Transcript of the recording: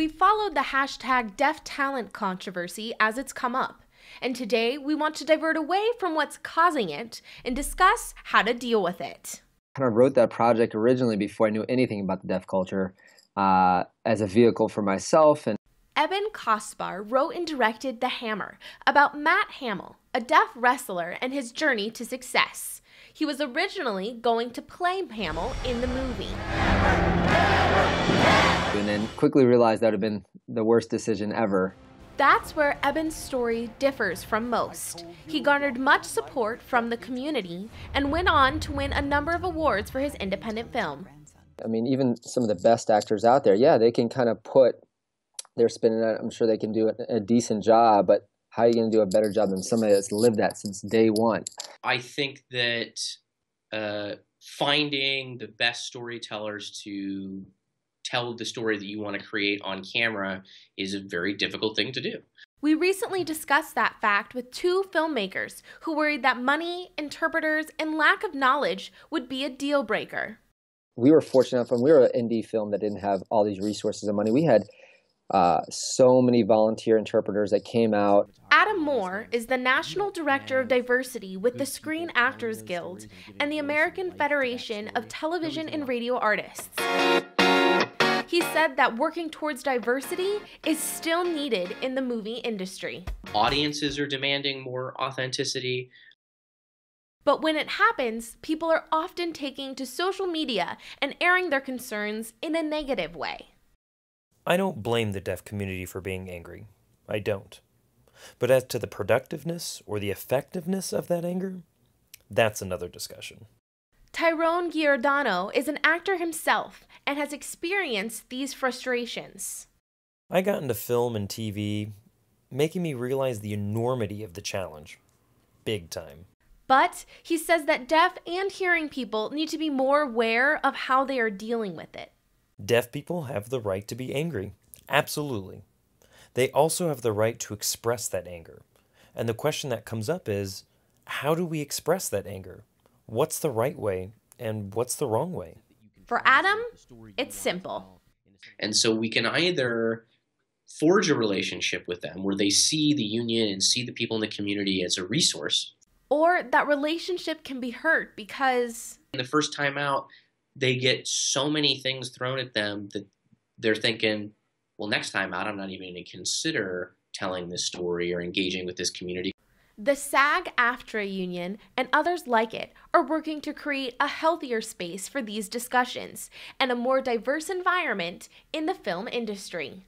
We followed the hashtag deaf talent controversy as it's come up, and today we want to divert away from what's causing it and discuss how to deal with it. I kind of wrote that project originally before I knew anything about the deaf culture as a vehicle for myself. And Eben Kaspar wrote and directed The Hammer about Matt Hamill, a deaf wrestler and his journey to success. He was originally going to play Hamill in the movie. And then quickly realized that would have been the worst decision ever. That's where Eben's story differs from most. He garnered much support from the community and went on to win a number of awards for his independent film. I mean, even some of the best actors out there, yeah, they can kind of put their spin in it. I'm sure they can do a decent job, but how are you going to do a better job than somebody that's lived that since day one? I think that finding the best storytellers to tell the story that you want to create on camera is a very difficult thing to do. We recently discussed that fact with two filmmakers who worried that money, interpreters, and lack of knowledge would be a deal breaker. We were fortunate enough when we were an indie film that didn't have all these resources and money. We had so many volunteer interpreters that came out. Adam Moore is the National Director of Diversity with the Screen Actors Guild and the American Federation of Television and Radio Artists. He said that working towards diversity is still needed in the movie industry. Audiences are demanding more authenticity. But when it happens, people are often taking to social media and airing their concerns in a negative way. I don't blame the deaf community for being angry. I don't. But as to the productiveness or the effectiveness of that anger, that's another discussion. Tyrone Giordano is an actor himself and has experienced these frustrations. I got into film and TV, making me realize the enormity of the challenge. Big time. But he says that deaf and hearing people need to be more aware of how they are dealing with it. Deaf people have the right to be angry. Absolutely. They also have the right to express that anger. And the question that comes up is, how do we express that anger? What's the right way and what's the wrong way? For Adam, it's simple. And so we can either forge a relationship with them where they see the union and see the people in the community as a resource. Or that relationship can be hurt because The first time out, they get so many things thrown at them that they're thinking, well, next time out, I'm not even going to consider telling this story or engaging with this community. the SAG-AFTRA union and others like it are working to create a healthier space for these discussions and a more diverse environment in the film industry.